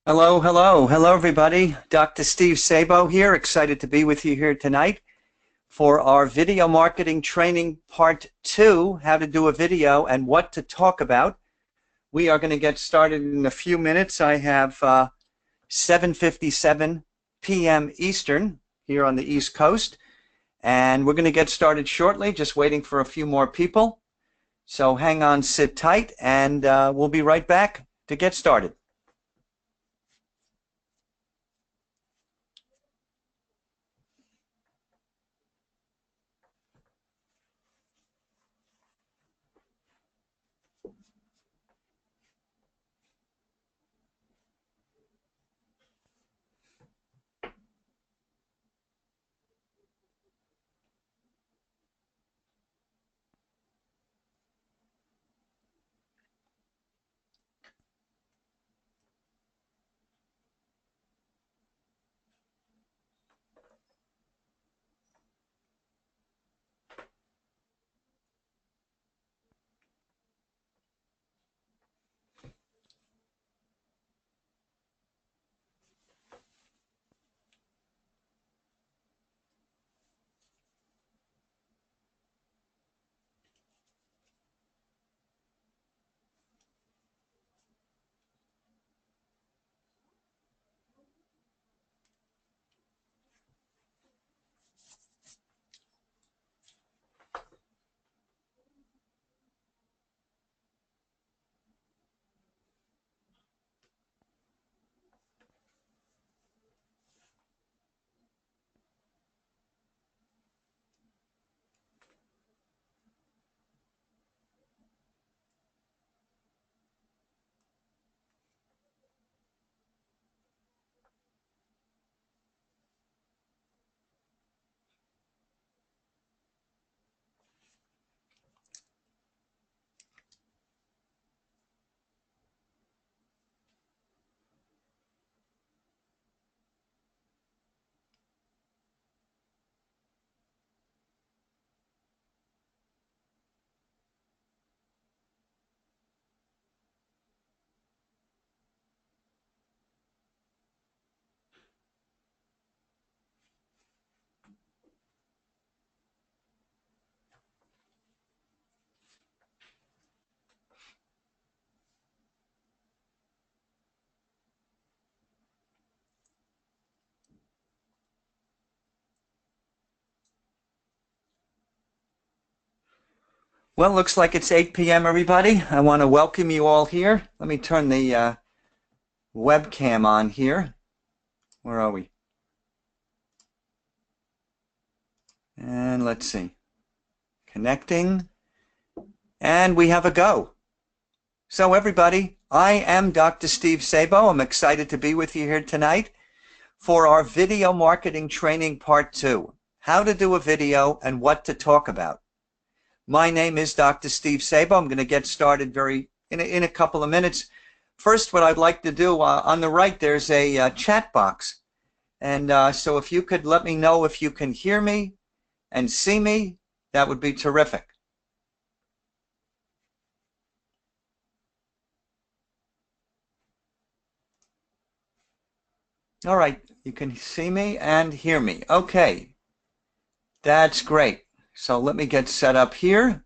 Hello, hello, hello, everybody. Dr. Steve Sabo here. Excited to be with you here tonight for our video marketing training part 2, how to do a video and what to talk about. We are going to get started in a few minutes. I have 7:57 p.m. Eastern here on the East Coast, and we're going to get started shortly, just waiting for a few more people. So hang on, sit tight, and we'll be right back to get started. Well, looks like it's 8 p.m. everybody. I want to welcome you all here. Let me turn the webcam on here. Where are we? And let's see. Connecting. And we have a go. So everybody, I am Dr. Steve Sabo. I'm excited to be with you here tonight for our video marketing training part 2. How to do a video and what to talk about. My name is Dr. Steve Sabo. I'm going to get started in a couple of minutes. First, what I'd like to do, on the right, there's a chat box. And so if you could let me know if you can hear me and see me, that would be terrific. All right, you can see me and hear me. Okay, that's great. So let me get set up here,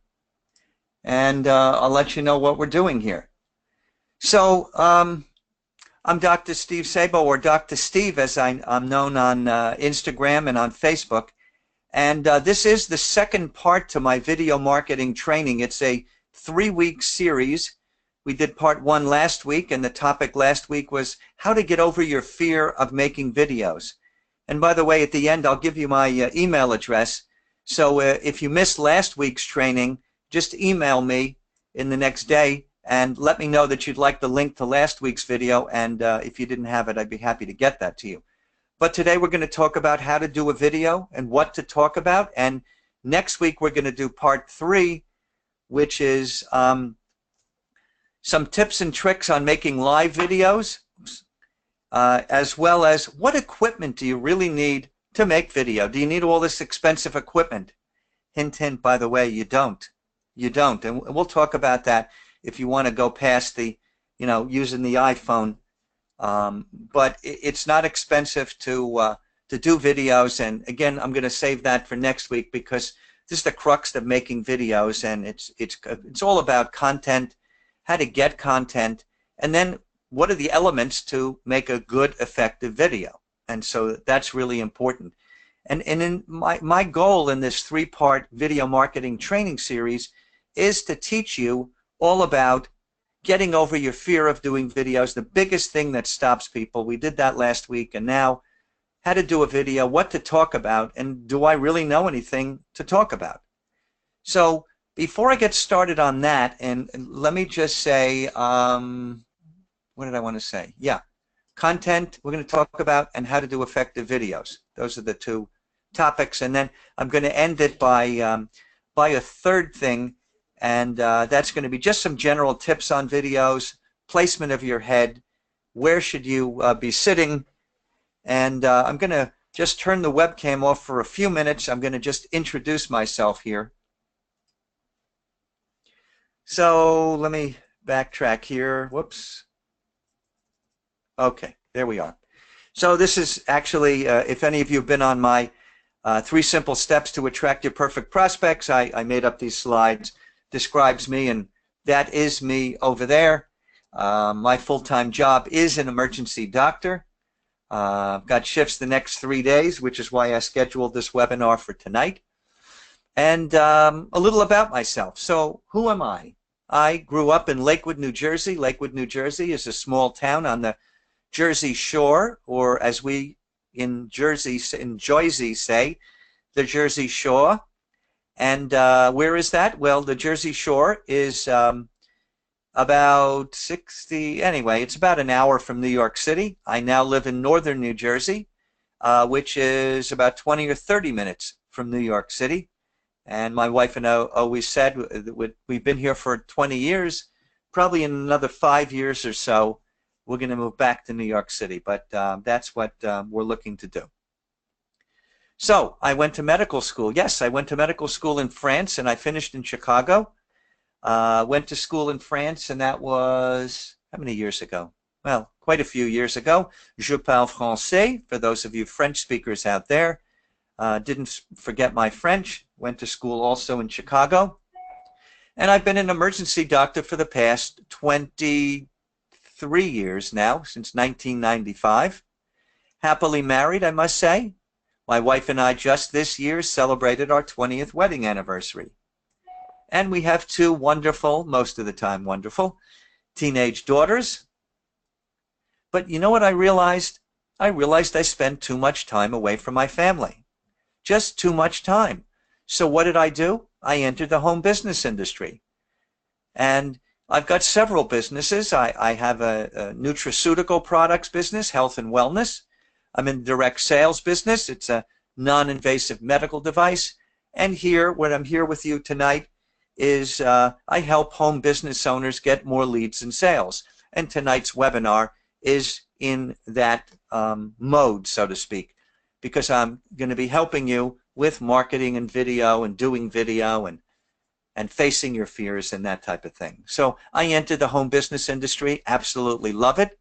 and I'll let you know what we're doing here. So I'm Dr. Steve Sabo, or Dr. Steve as I'm known on Instagram and on Facebook. And this is the second part to my video marketing training. It's a 3-week series. We did part 1 last week, and the topic last week was how to get over your fear of making videos. And by the way, at the end, I'll give you my email address. So if you missed last week's training, just email me in the next day and let me know that you'd like the link to last week's video. And if you didn't have it, I'd be happy to get that to you. But today we're going to talk about how to do a video and what to talk about. And next week we're going to do part 3, which is some tips and tricks on making live videos, as well as what equipment do you really need to make video. Do you need all this expensive equipment? Hint, hint, by the way, you don't. You don't. And we'll talk about that if you want to go past the, using the iPhone But it's not expensive to do videos. And again, I'm going to save that for next week because this is the crux of making videos, and it's all about content, how to get content, and then what are the elements to make a good, effective video. And so that's really important. And in my goal in this 3-part video marketing training series is to teach you all about getting over your fear of doing videos, the biggest thing that stops people. We did that last week, and now how to do a video, what to talk about, and do I really know anything to talk about? So before I get started on that, and let me just say, what did I want to say? Yeah, content we're going to talk about, and how to do effective videos. Those are the 2 topics, and then I'm going to end it by a third thing, and that's going to be just some general tips on videos, placement of your head, where should you be sitting, and I'm going to just turn the webcam off for a few minutes. I'm going to just introduce myself here. So let me backtrack here. Whoops. Okay, there we are. So this is actually, if any of you have been on my 3 simple steps to attract your perfect prospects, I made up these slides, describes me, and that is me over there. My full-time job is an emergency doctor. I've got shifts the next 3 days, which is why I scheduled this webinar for tonight. And a little about myself. So who am I? I grew up in Lakewood, New Jersey. Lakewood, New Jersey is a small town on the Jersey Shore, or as we in Jersey say, the Jersey Shore. And where is that? Well, the Jersey Shore is about 60, anyway, it's about an hour from New York City. I now live in northern New Jersey, which is about 20 or 30 minutes from New York City. And my wife and I always said that we've been here for 20 years, probably in another 5 years or so, we're going to move back to New York City. But that's what we're looking to do. So I went to medical school. Yes, I went to medical school in France, and I finished in Chicago. Went to school in France, and that was, how many years ago? Well, quite a few years ago. Je parle français, for those of you French speakers out there. Didn't forget my French. Went to school also in Chicago. And I've been an emergency doctor for the past 23 years now, since 1995. Happily married, I must say. My wife and I just this year celebrated our 20th wedding anniversary. And we have 2 wonderful, most of the time wonderful, teenage daughters. But you know what I realized? I realized I spent too much time away from my family. Just too much time. So what did I do? I entered the home business industry. And I've got several businesses. I have a nutraceutical products business, health and wellness. I'm in direct sales business. It's a non-invasive medical device. And here, what I'm here with you tonight is I help home business owners get more leads and sales. And tonight's webinar is in that mode, so to speak, because I'm going to be helping you with marketing and video and doing video and facing your fears and that type of thing. So I entered the home business industry, absolutely love it.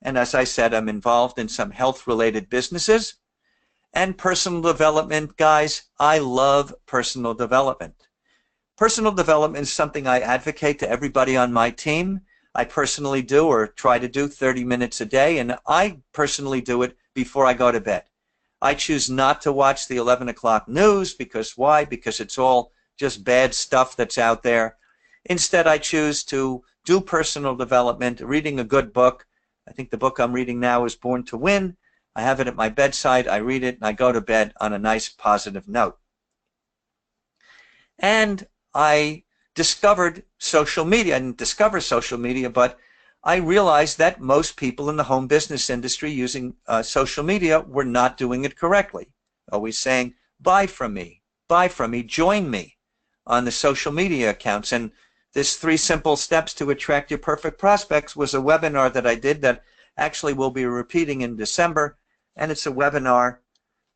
And as I said, I'm involved in some health-related businesses and personal development. Guys, I love personal development. Personal development is something I advocate to everybody on my team. I personally do, or try to do, 30 minutes a day, and I personally do it before I go to bed. I choose not to watch the 11 o'clock news because why? Because it's all just bad stuff that's out there. Instead, I choose to do personal development, reading a good book. I think the book I'm reading now is Born to Win. I have it at my bedside. I read it, and I go to bed on a nice positive note. And I discovered social media. I didn't discover social media, but I realized that most people in the home business industry using social media were not doing it correctly. Always saying, buy from me, join me on the social media accounts. And this 3 simple steps to attract your perfect prospects was a webinar that I did that actually will be repeating in December. And it's a webinar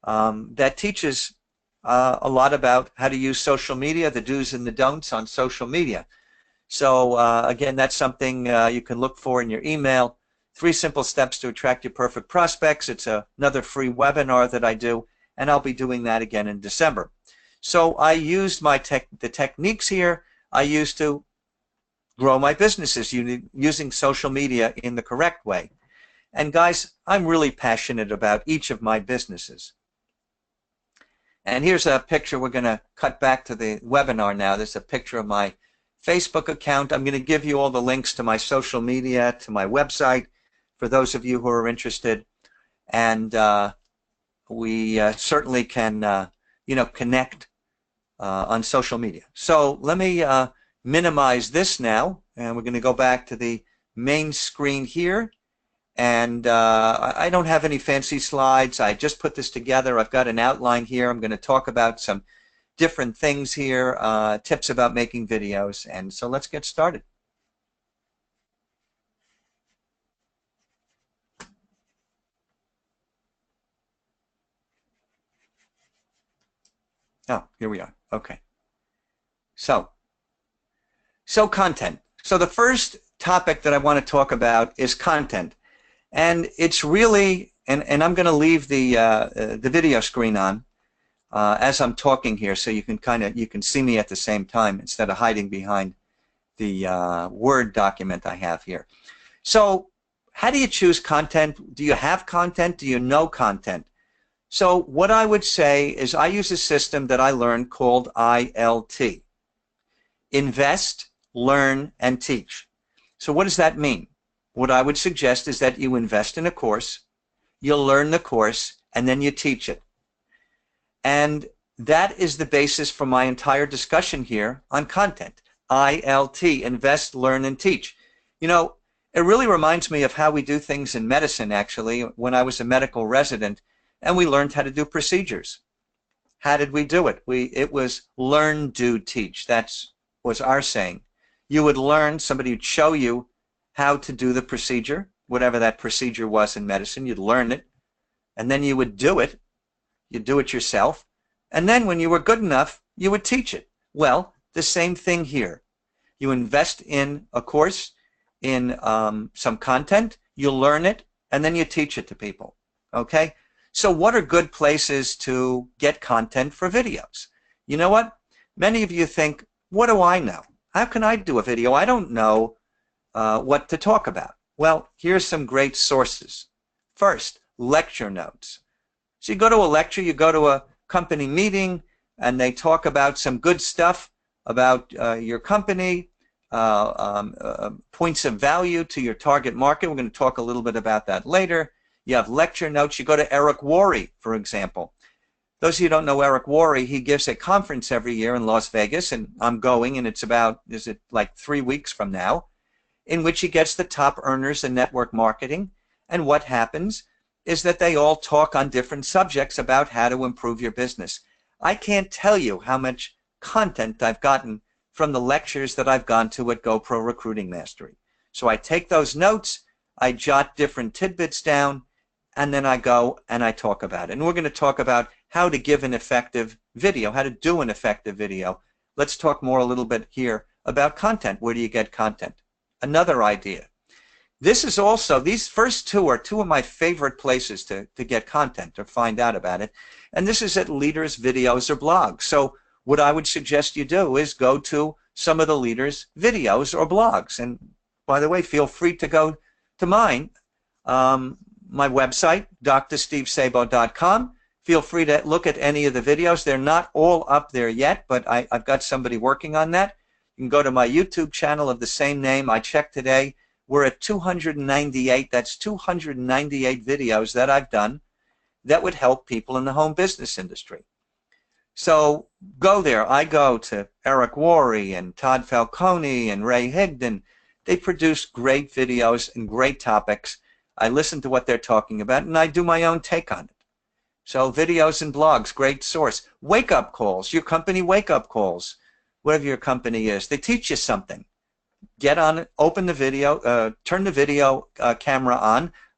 that teaches a lot about how to use social media, the do's and the don'ts on social media. So again, that's something you can look for in your email. 3 Simple Steps to Attract Your Perfect Prospects. It's another free webinar that I do, and I'll be doing that again in December. So I used the techniques here I used to grow my businesses using social media in the correct way. And guys, I'm really passionate about each of my businesses. And here's a picture. We're going to cut back to the webinar now. There's a picture of my Facebook account. I'm going to give you all the links to my social media, to my website, for those of you who are interested. And we certainly can, connect on social media. So let me minimize this now, and we're going to go back to the main screen here. And I don't have any fancy slides. I just put this together. I've got an outline here. I'm going to talk about some different things here, tips about making videos. And so let's get started. Oh, here we are. Okay. So content. So the first topic that I want to talk about is content. And it's really, and I'm going to leave the video screen on as I'm talking here, so you can see me at the same time instead of hiding behind the Word document I have here. So how do you choose content? Do you have content? Do you know content? So what I would say is I use a system that I learned called ILT. Invest, learn, and teach. So what does that mean? What I would suggest is that you invest in a course, you'll learn the course, and then you teach it. And that is the basis for my entire discussion here on content. ILT, invest, learn, and teach. You know, it really reminds me of how we do things in medicine, actually, when I was a medical resident, and we learned how to do procedures. How did we do it? It was learn, do, teach. That was our saying. You would learn, somebody would show you how to do the procedure, whatever that procedure was in medicine. You'd learn it, and then you would do it. You'd do it yourself, and then when you were good enough, you would teach it. Well, the same thing here. You invest in a course, in some content, you learn it, and then you teach it to people. Okay? So what are good places to get content for videos? You know what? Many of you think, what do I know? How can I do a video? I don't know what to talk about. Well, here's some great sources. First, lecture notes. So you go to a lecture, you go to a company meeting, and they talk about some good stuff about your company, points of value to your target market. We're going to talk a little bit about that later. You have lecture notes. You go to Eric Worre, for example. Those of you who don't know Eric Worre, he gives a conference every year in Las Vegas, and I'm going, and it's about, is it like 3 weeks from now, in which he gets the top earners in network marketing. And what happens is that they all talk on different subjects about how to improve your business. I can't tell you how much content I've gotten from the lectures that I've gone to at GoPro Recruiting Mastery. So I take those notes, I jot different tidbits down, and then I go and I talk about it. And we're going to talk about how to give an effective video, how to do an effective video. Let's talk more a little bit here about content. Where do you get content? Another idea. This is also, these first two are two of my favorite places to get content or find out about it. And this is at leaders' videos or blogs. So what I would suggest you do is go to some of the leaders' videos or blogs. And by the way, feel free to go to mine, my website, drstevesabo.com. Feel free to look at any of the videos. They're not all up there yet, but I've got somebody working on that. You can go to my YouTube channel of the same name. I checked today. We're at 298. That's 298 videos that I've done that would help people in the home business industry. So go there. I go to Eric Worre and Todd Falcone and Ray Higdon. They produce great videos and great topics. I listen to what they're talking about, and I do my own take on it. So videos and blogs, great source. Wake-up calls, your company wake-up calls, whatever your company is. They teach you something. Get on it, open the video, turn the video camera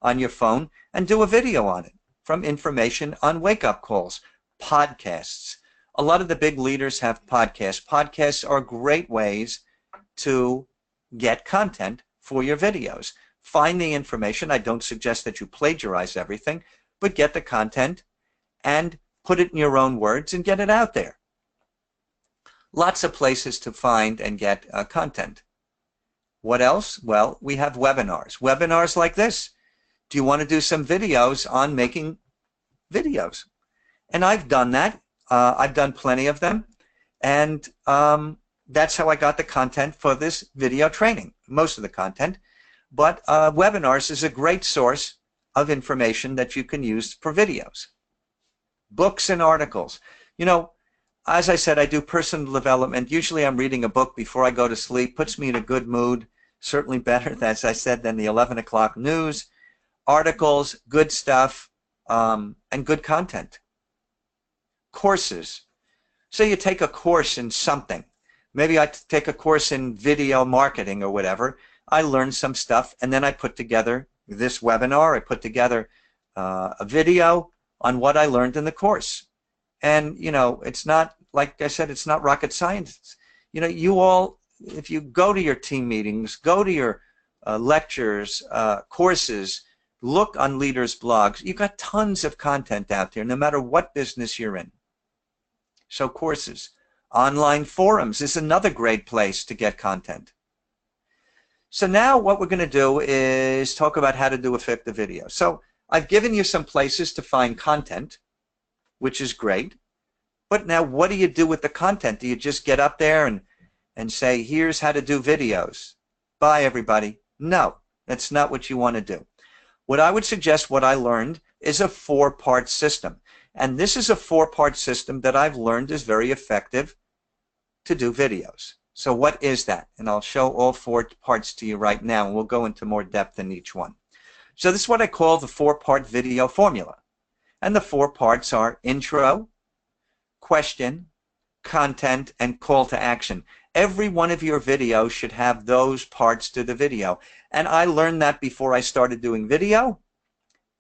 on your phone, and do a video on it from information on wake-up calls. Podcasts. A lot of the big leaders have podcasts. Podcasts are great ways to get content for your videos. find the information. I don't suggest that you plagiarize everything, but get the content and put it in your own words and get it out there. Lots of places to find and get content. What else? Well, we have webinars. Webinars like this. Do you want to do some videos on making videos? And I've done that. I've done plenty of them. And that's how I got the content for this video training, most of the content. But webinars is a great source of information that you can use for videos. Books and articles. You know, as I said, I do personal development. Usually I'm reading a book before I go to sleep. Puts me in a good mood. Certainly better, as I said, than the 11 o'clock news. Articles, good stuff, and good content. Courses. So you take a course in something. Maybe I take a course in video marketing or whatever. I learn some stuff, and then I put together this webinar. I put together a video on what I learned in the course. And, you know, it's not, like I said, it's not rocket science. You know, you all, if you go to your team meetings, go to your lectures, courses, look on leaders' blogs, you've got tons of content out there, no matter what business you're in. So courses. Online forums is another great place to get content. So now what we're going to do is talk about how to do effective video. So I've given you some places to find content, which is great. But now what do you do with the content? Do you just get up there and say, here's how to do videos? Bye, everybody. No, that's not what you want to do. What I would suggest, what I learned, is a 4-part system. And this is a 4-part system that I've learned is very effective to do videos. So what is that? And I'll show all 4 parts to you right now, and we'll go into more depth in each one. So this is what I call the 4-part video formula. And the 4 parts are intro, question, content, and call to action. Every one of your videos should have those parts to the video. And I learned that before I started doing video.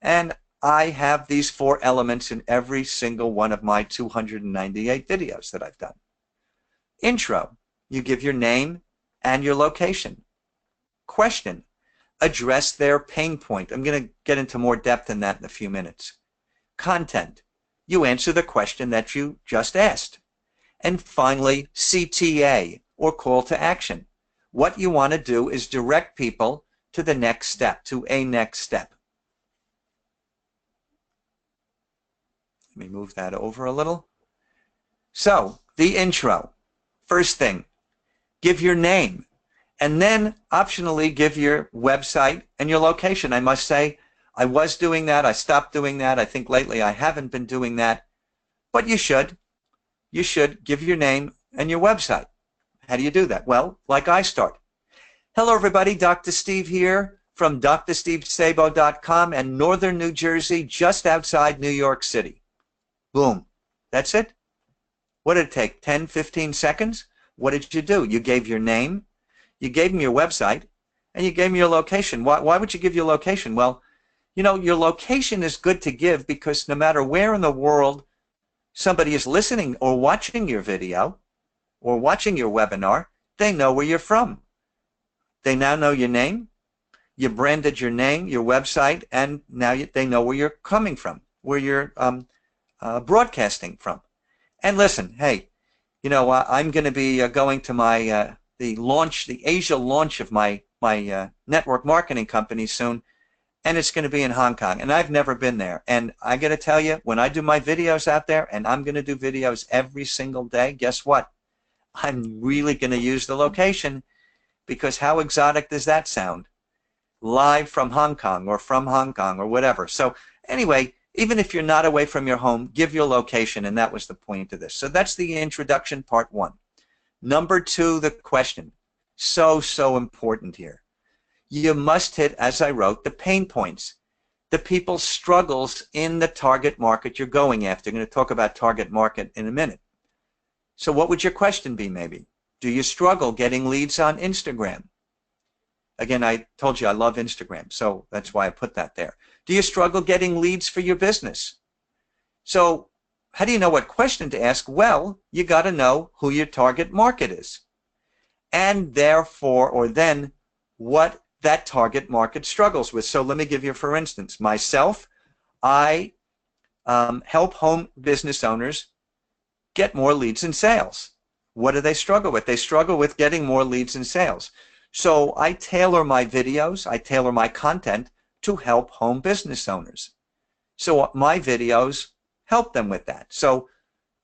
And I have these 4 elements in every single one of my 298 videos that I've done. Intro, you give your name and your location. Question, address their pain point. I'm going to get into more depth in that in a few minutes. Content, you answer the question that you just asked. And finally, CTA, or call to action. What you want to do is direct people to the next step, to a next step. Let me move that over a little. So, the intro. First thing, give your name, and then optionally give your website and your location. I must say, I was doing that. I stopped doing that. I think lately I haven't been doing that. But you should. You should give your name and your website. How do you do that? Well, like I start. Hello, everybody. Dr. Steve here from drstevesabo.com and Northern New Jersey, just outside New York City. Boom. That's it. What did it take? 10, 15 seconds? What did you do? You gave your name, you gave them your website, and you gave them your location. Why would you give your location? Well, you know, your location is good to give because no matter where in the world somebody is listening or watching your video or watching your webinar, they know where you're from. They now know your name, you branded your name, your website, and now they know where you're coming from, where you're broadcasting from. And listen, hey, you know, I'm going to be going to my the Asia launch of my network marketing company soon, and it's going to be in Hong Kong, and I've never been there. And I got to tell you, when I do my videos out there, and I'm going to do videos every single day, guess what? I'm really going to use the location, because how exotic does that sound? Live from Hong Kong or whatever. So anyway, even if you're not away from your home, give your location, and that was the point of this. So that's the introduction, part 1. Number 2, the question. So important here. You must hit, as I wrote, the pain points, the people's struggles in the target market you're going after. I'm going to talk about target market in a minute. So what would your question be maybe? Do you struggle getting leads on Instagram? Again, I told you I love Instagram, so that's why I put that there. Do you struggle getting leads for your business? So how do you know what question to ask? Well, you got to know who your target market is. And therefore, or then, what that target market struggles with. So let me give you, for instance, myself, I help home business owners get more leads and sales. What do they struggle with? They struggle with getting more leads and sales. So I tailor my videos, I tailor my content to help home business owners. So my videos help them with that. So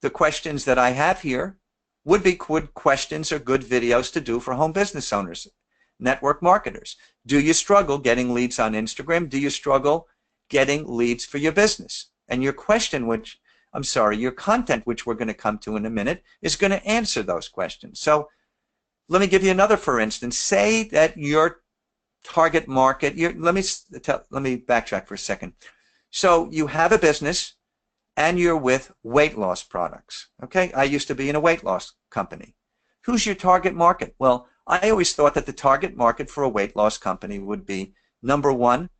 the questions that I have here would be good questions or good videos to do for home business owners, network marketers. Do you struggle getting leads on Instagram? Do you struggle getting leads for your business? And your question, your content, which we're going to come to in a minute, is going to answer those questions. So let me give you another, for instance. Say that your target market, let me backtrack for a second. So you have a business and you're with weight loss products. Okay, I used to be in a weight loss company. Who's your target market? Well, I always thought that the target market for a weight loss company would be, number one,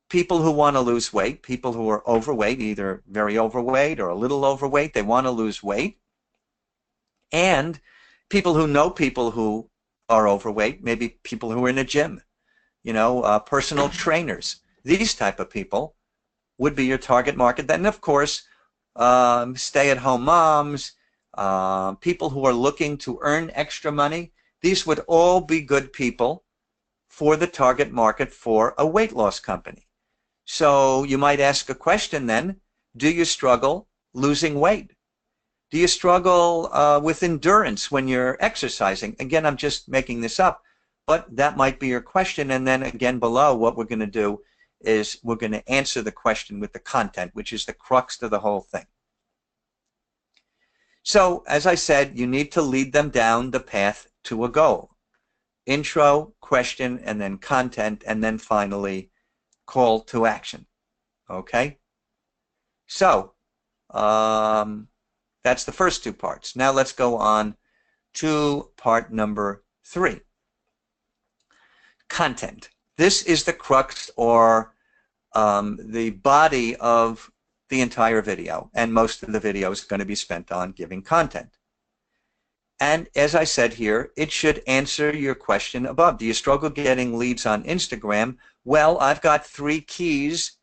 people who want to lose weight, people who are overweight, either very overweight or a little overweight, they want to lose weight, and people who know people who are overweight, maybe people who are in a gym, personal trainers. These type of people would be your target market. Then, of course, stay-at-home moms, people who are looking to earn extra money. These would all be good people for the target market for a weight loss company. So you might ask a question then, do you struggle losing weight? Do you struggle with endurance when you're exercising? Again, I'm just making this up, but that might be your question. And then again below, what we're going to do is we're going to answer the question with the content, which is the crux to the whole thing. So, as I said, you need to lead them down the path to a goal. Intro, question, and then content, and then finally call to action. Okay? So, that's the first two parts. Now let's go on to part number 3. Content. This is the crux, or the body of the entire video, and most of the video is going to be spent on giving content. And as I said here, it should answer your question above. Do you struggle getting leads on Instagram? Well, I've got 3 keys,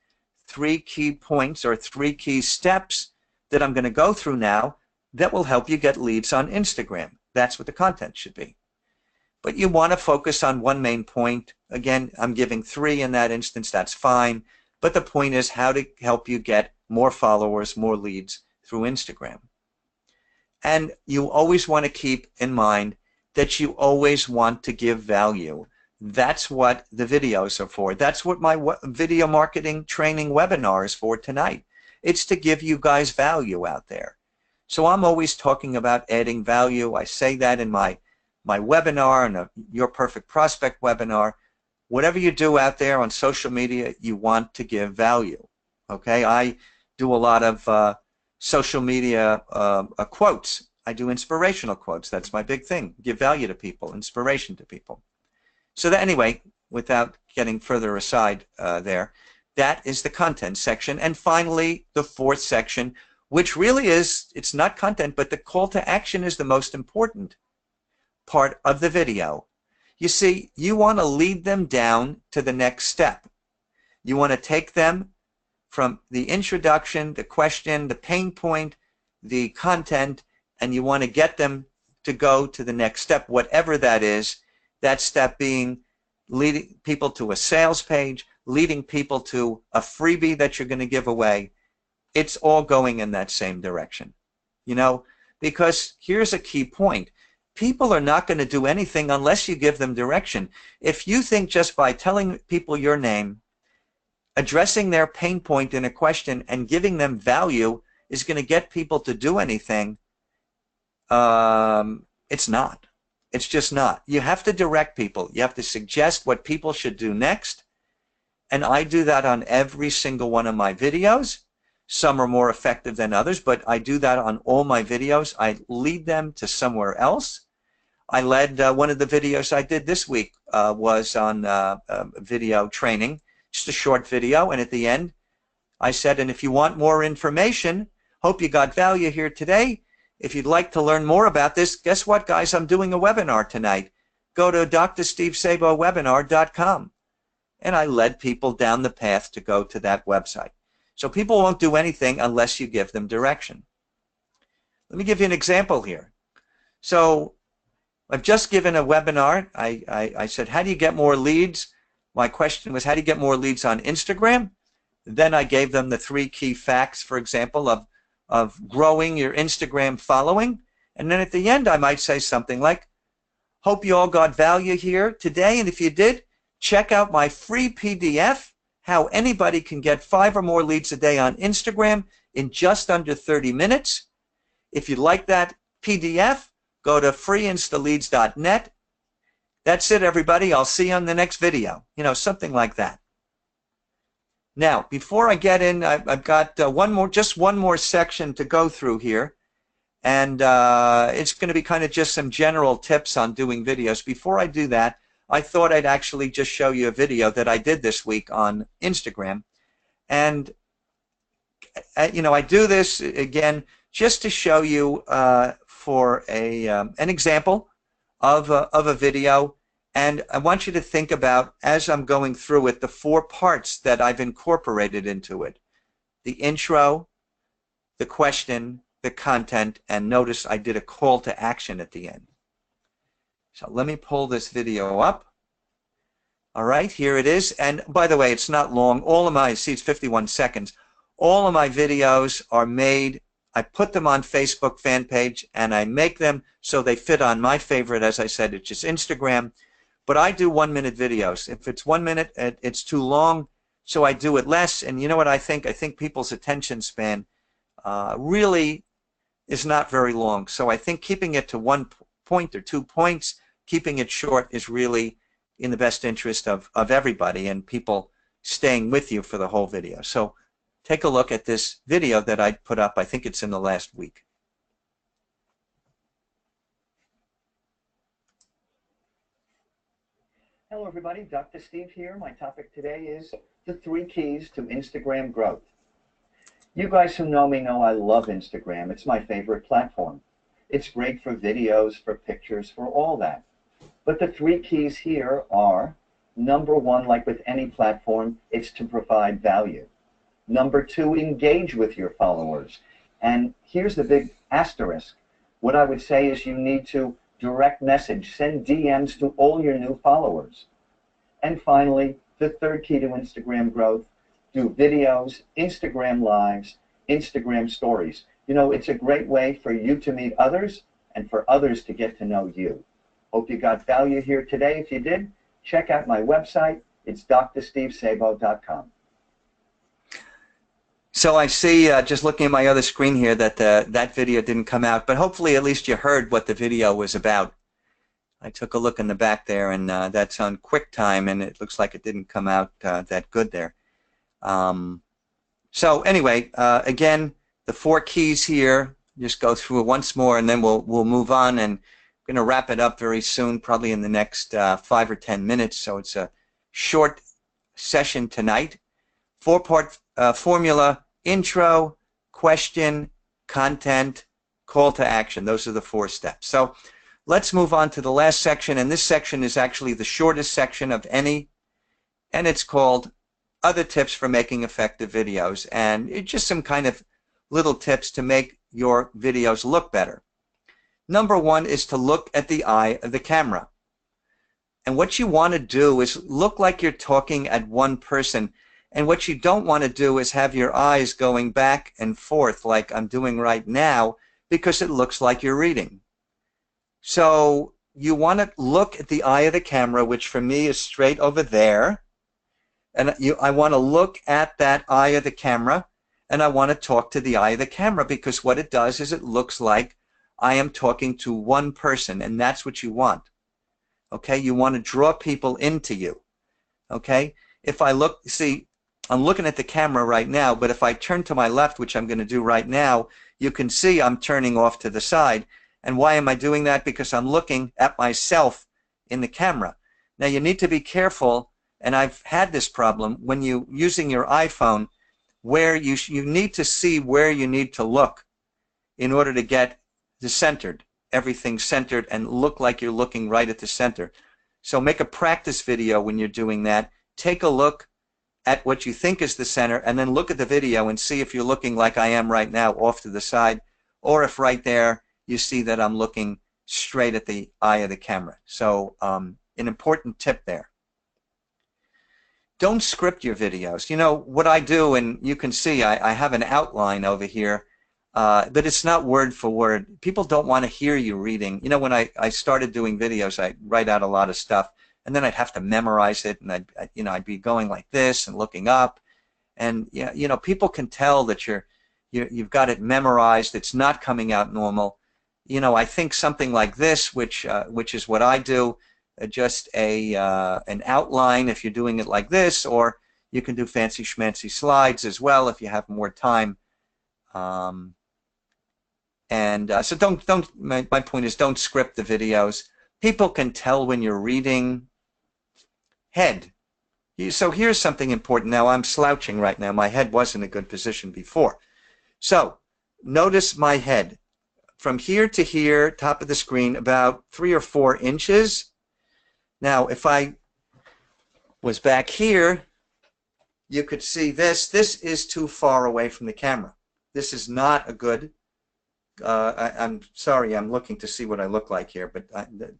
3 key points, or 3 key steps that I'm going to go through now that will help you get leads on Instagram. That's what the content should be. But you want to focus on one main point. Again, I'm giving 3 in that instance. That's fine. But the point is how to help you get more followers, more leads through Instagram. And you always want to keep in mind that you always want to give value. That's what the videos are for. That's what my video marketing training webinar is for tonight. It's to give you guys value out there. So I'm always talking about adding value. I say that in my webinar and Your Perfect Prospect webinar. Whatever you do out there on social media, you want to give value. Okay, I do a lot of social media quotes. I do inspirational quotes. That's my big thing. Give value to people, inspiration to people. So that, anyway, without getting further aside there, that is the content section. And finally, the 4th section, which really is, it's not content, but the call to action is the most important part of the video. You see, you want to lead them down to the next step. You want to take them from the introduction, the question, the pain point, the content, and you want to get them to go to the next step, whatever that is. That step being leading people to a sales page, leading people to a freebie that you're going to give away. It's all going in that same direction. Because here's a key point. People are not going to do anything unless you give them direction. If you think just by telling people your name, addressing their pain point in a question, and giving them value is going to get people to do anything, it's not. It's just not. You have to direct people. You have to suggest what people should do next. And I do that on every single one of my videos. Some are more effective than others, but I do that on all my videos. I lead them to somewhere else. I led one of the videos I did this week was on video training, just a short video, and at the end I said, and if you want more information, hope you got value here today. If you'd like to learn more about this, guess what, guys? I'm doing a webinar tonight. Go to drstevesabowebinar.com. and I led people down the path to go to that website. So people won't do anything unless you give them direction. Let me give you an example here. So I've just given a webinar. I said, how do you get more leads? My question was, how do you get more leads on Instagram? Then I gave them the 3 key facts, for example, of growing your Instagram following. And then at the end, I might say something like, hope you all got value here today. And if you did, check out my free PDF, how anybody can get 5 or more leads a day on Instagram in just under 30 minutes. If you like that PDF, go to freeinstaleads.net. That's it, everybody. I'll see you on the next video. You know, something like that. Now, before I get in, I've got just one more section to go through here. And it's going to be kind of just some general tips on doing videos. Before I do that, I thought I'd actually just show you a video that I did this week on Instagram. And, you know, I do this, again, just to show you for an example of a video. And I want you to think about, as I'm going through it, the 4 parts that I've incorporated into it. The intro, the question, the content, and notice I did a call to action at the end. So let me pull this video up. All right, here it is. And by the way, it's not long. All of my, see, it's 51 seconds. All of my videos are made, I put them on Facebook fan page, and I make them so they fit on my favorite, as I said, it's just Instagram. But I do 1-minute videos. If it's 1 minute, it's too long, so I do it less. And you know what I think? I think people's attention span really is not very long. So I think keeping it to 1 point or 2 points, keeping it short is really in the best interest of everybody and people staying with you for the whole video. So take a look at this video that I put up. I think it's in the last week. Hello everybody, Dr. Steve here. My topic today is the 3 keys to Instagram growth. You guys who know me know I love Instagram. It's my favorite platform. It's great for videos, for pictures, for all that. But the 3 keys here are, number 1, like with any platform, it's to provide value. Number 2, engage with your followers. And here's the big asterisk. What I would say is you need to direct message, send DMs to all your new followers. And finally, the 3rd key to Instagram growth, do videos, Instagram lives, Instagram stories. You know, it's a great way for you to meet others and for others to get to know you. Hope you got value here today. If you did, check out my website. It's drstevesabo.com. So I see, just looking at my other screen here, that that video didn't come out, but hopefully at least you heard what the video was about. I took a look in the back there, and that's on QuickTime, and it looks like it didn't come out that good there. So anyway, again, the 4 keys here, just go through it once more, and then we'll move on, and I'm going to wrap it up very soon, probably in the next 5 or 10 minutes, so it's a short session tonight. 4-part formula: intro, question, content, call to action. Those are the 4 steps. So let's move on to the last section, and this section is actually the shortest section of any, and it's called Other Tips for Making Effective Videos. And it's just some kind of little tips to make your videos look better. Number 1 is to look at the eye of the camera. And what you want to do is look like you're talking at one person. And what you don't want to do is have your eyes going back and forth like I'm doing right now, because it looks like you're reading. So you want to look at the eye of the camera, which for me is straight over there. And I want to look at that eye of the camera, and I want to talk to the eye of the camera, because what it does is it looks like I am talking to one person, and that's what you want. Okay, you want to draw people into you. Okay, if I look, see, I'm looking at the camera right now, but if I turn to my left, which I'm going to do right now, you can see I'm turning off to the side. And why am I doing that? Because I'm looking at myself in the camera. Now you need to be careful, and I've had this problem when you using your iPhone, where you need to see where you need to look in order to get the centered, everything centered, and look like you're looking right at the center. So make a practice video when you're doing that, take a look at what you think is the center, and then look at the video and see if you're looking like I am right now, off to the side, or if right there you see that I'm looking straight at the eye of the camera. So an important tip there. Don't script your videos. You know, what I do, and you can see I have an outline over here, but it's not word for word. People don't want to hear you reading. You know, when I started doing videos, I'd write out a lot of stuff, and then I'd have to memorize it, and I'd be going like this and looking up, and you know, people can tell that you've got it memorized. It's not coming out normal. You know, I think something like this, which is what I do, just an outline if you're doing it like this, or you can do fancy schmancy slides as well if you have more time. So my point is, don't script the videos. People can tell when you're reading. Head. So here's something important. Now I'm slouching right now. My head was in a good position before. So notice my head. From here to here, top of the screen, about 3 or 4 inches. Now if I was back here, you could see this. This is too far away from the camera. This is not a good, I'm sorry, I'm looking to see what I look like here, but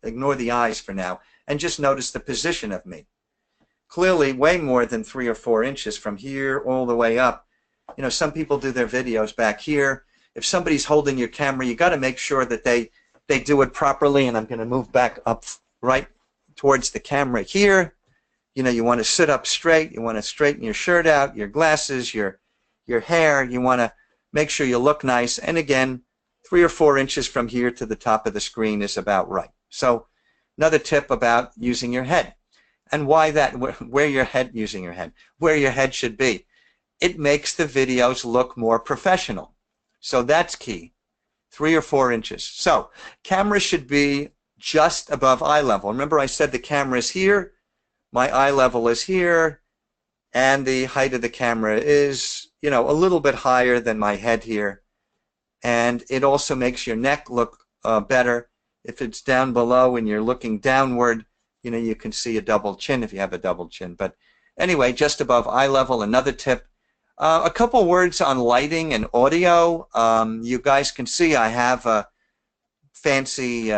ignore the eyes for now, and just notice the position of me. Clearly way more than 3 or 4 inches from here all the way up. You know, some people do their videos back here. If somebody's holding your camera, you got to make sure that they do it properly, and I'm going to move back up right towards the camera here. You know, you want to sit up straight, you want to straighten your shirt out, your glasses, your hair, you want to make sure you look nice, and again, 3 or 4 inches from here to the top of the screen is about right. So another tip about using your head. And why that, where your head, using your head, where your head should be. It makes the videos look more professional. So that's key, 3 or 4 inches. So camera should be just above eye level. Remember I said the camera is here, my eye level is here, and the height of the camera is, you know, a little bit higher than my head here. And it also makes your neck look better. If it's down below and you're looking downward, you know, you can see a double chin if you have a double chin. But anyway, just above eye level. Another tip. A couple words on lighting and audio. You guys can see I have a fancy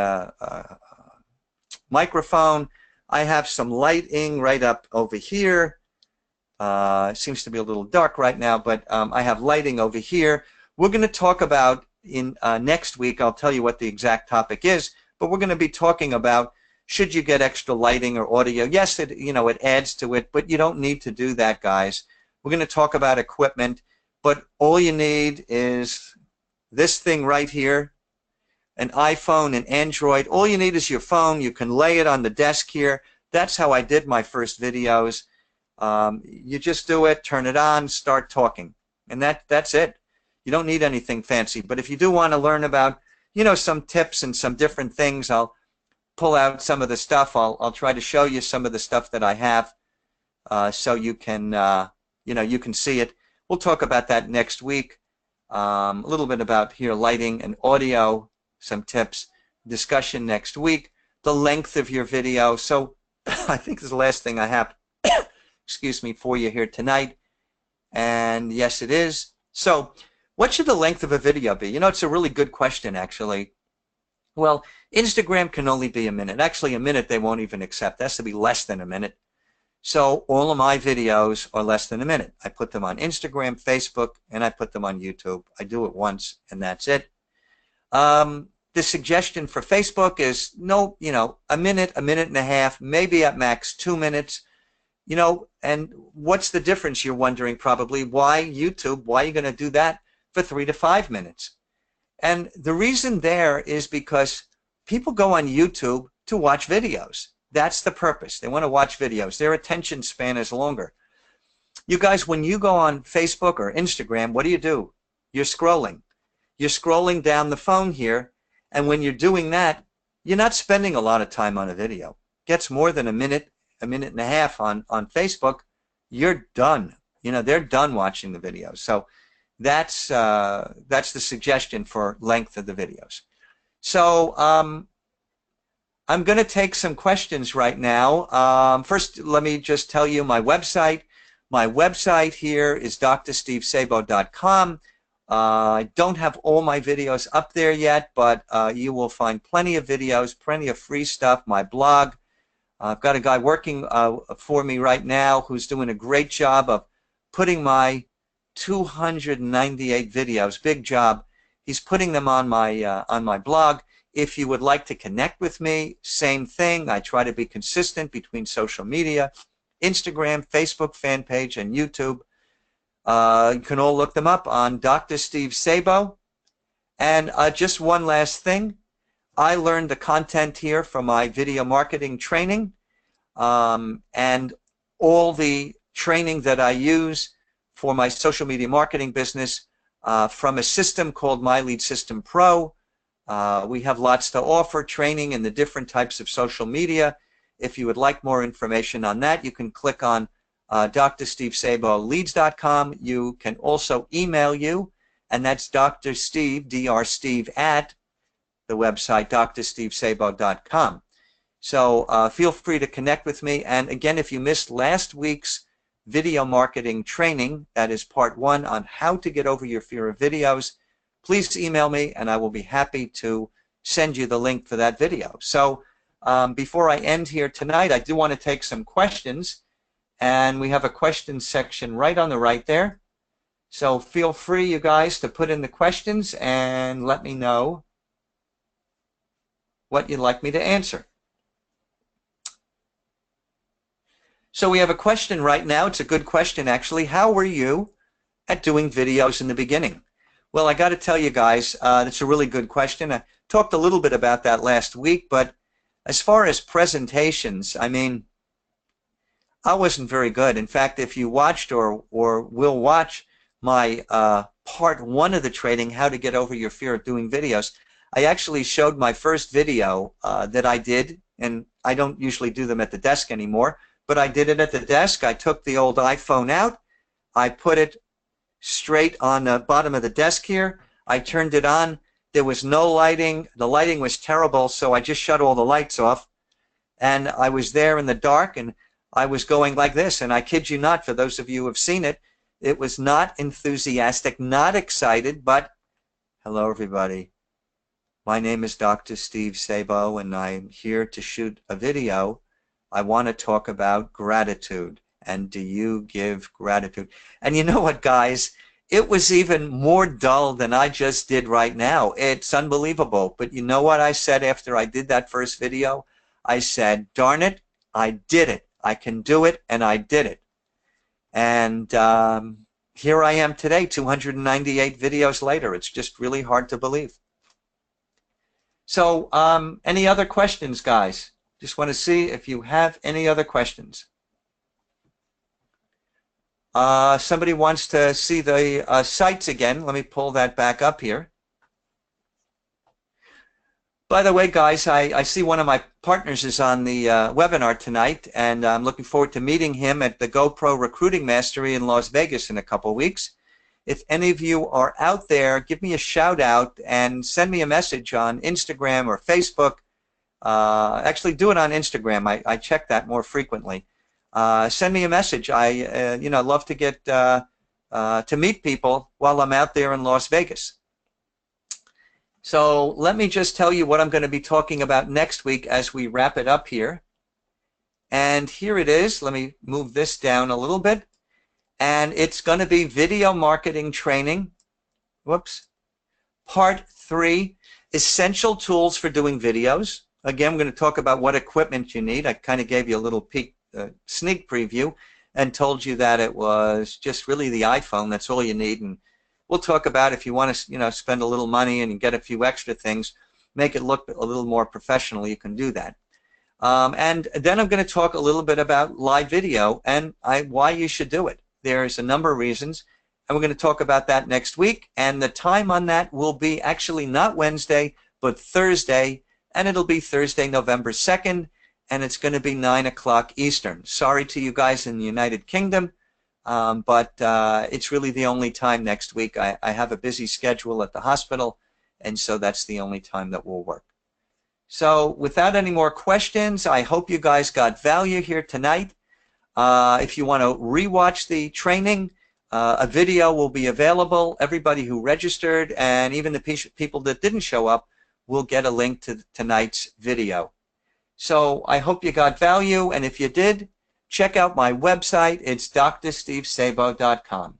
microphone. I have some lighting right up over here. It seems to be a little dark right now, but I have lighting over here. We're going to talk about in next week. I'll tell you what the exact topic is, but we're going to be talking about, should you get extra lighting or audio? Yes, it adds to it, but you don't need to do that, guys. We're going to talk about equipment, but all you need is this thing right here, an iPhone, an Android. All you need is your phone. You can lay it on the desk here. That's how I did my first videos. You just do it, turn it on, start talking, and that's it. You don't need anything fancy. But if you do want to learn about, you know, some tips and some different things, I'll pull out some of the stuff. I'll try to show you some of the stuff that I have, so you can you can see it. We'll talk about that next week. A little bit about here lighting and audio, some tips, discussion next week. The length of your video. So I think this is the last thing I have excuse me, for you here tonight. And yes, it is. So what should the length of a video be? You know, it's a really good question, actually. Well, Instagram can only be a minute. Actually, a minute they won't even accept. That has to be less than a minute. So all of my videos are less than a minute. I put them on Instagram, Facebook, and I put them on YouTube. I do it once, and that's it. The suggestion for Facebook is a minute and a half, maybe at max 2 minutes. You know, and what's the difference, you're wondering probably? Why YouTube? Why are you going to do that for 3 to 5 minutes? And the reason there is because people go on YouTube to watch videos. That's the purpose. They want to watch videos. Their attention span is longer. You guys, when you go on Facebook or Instagram, what do? You're scrolling. You're scrolling down the phone here, and when you're doing that, you're not spending a lot of time on a video. Gets more than a minute and a half on Facebook, you're done. You know, they're done watching the videos. So that's the suggestion for length of the videos. So I'm going to take some questions right now. First, let me just tell you my website. My website here is drstevesabo.com. I don't have all my videos up there yet, but you will find plenty of videos, plenty of free stuff, my blog. I've got a guy working for me right now who's doing a great job of putting my 298 videos, big job. He's putting them on my blog. If you would like to connect with me, same thing. I try to be consistent between social media, Instagram, Facebook fan page, and YouTube. You can all look them up on Dr. Steve Sabo. And just one last thing. I learned the content here from my video marketing training, and all the training that I use for my social media marketing business from a system called My Lead System Pro. We have lots to offer, training in the different types of social media. If you would like more information on that, you can click on drstevesabo.leads.com. You can also email you, and that's Dr. Steve, Dr. Steve at the website drstevesabo.com. So feel free to connect with me. And again, if you missed last week's video marketing training, that is part 1 on how to get over your fear of videos, please email me and I will be happy to send you the link for that video. So before I end here tonight, I do want to take some questions, and we have a question section right on the right there. So feel free, you guys, to put in the questions and let me know what you'd like me to answer. So we have a question right now. It's a good question, actually. How were you at doing videos in the beginning? Well, I got to tell you guys, that's a really good question. I talked a little bit about that last week, but as far as presentations, I mean, I wasn't very good. In fact, if you watched or will watch my part 1 of the training, How to Get Over Your Fear of Doing Videos, I actually showed my first video that I did, and I don't usually do them at the desk anymore, but I did it at the desk. I took the old iPhone out. I put it straight on the bottom of the desk here. I turned it on. There was no lighting. The lighting was terrible, so I just shut all the lights off. And I was there in the dark, and I was going like this. And I kid you not, for those of you who have seen it, it was not enthusiastic, not excited, but hello, everybody. My name is Dr. Steve Sabo, and I'm here to shoot a video. I want to talk about gratitude. And do you give gratitude? And you know what, guys? It was even more dull than I just did right now. It's unbelievable. But you know what I said after I did that first video? I said, darn it, I did it. I can do it, and I did it. And here I am today, 298 videos later. It's just really hard to believe. So any other questions, guys? Just want to see if you have any other questions. Somebody wants to see the sites again. Let me pull that back up here. By the way, guys, I see one of my partners is on the webinar tonight, and I'm looking forward to meeting him at the GoPro Recruiting Mastery in Las Vegas in a couple weeks. If any of you are out there, give me a shout out and send me a message on Instagram or Facebook. Actually, do it on Instagram. I check that more frequently. Send me a message. I love to get to meet people while I'm out there in Las Vegas. So let me just tell you what I'm going to be talking about next week as we wrap it up here. And here it is. Let me move this down a little bit. And it's going to be video marketing training. Whoops. Part 3, essential tools for doing videos. Again, I'm going to talk about what equipment you need. I kind of gave you a little peek, sneak preview, and told you that it was just really the iPhone. That's all you need. And we'll talk about if you want to, spend a little money and get a few extra things, make it look a little more professional, you can do that. And then I'm going to talk a little bit about live video and why you should do it. There's a number of reasons, and we're going to talk about that next week. And the time on that will be actually not Wednesday, but Thursday, and it'll be Thursday, November 2nd, and it's going to be 9 o'clock Eastern. Sorry to you guys in the United Kingdom, but it's really the only time next week. I have a busy schedule at the hospital, and so that's the only time that will work. So without any more questions, I hope you guys got value here tonight. If you want to rewatch the training, a video will be available. Everybody who registered and even the people that didn't show up will get a link to tonight's video. So I hope you got value, and if you did, check out my website. It's drstevesabo.com.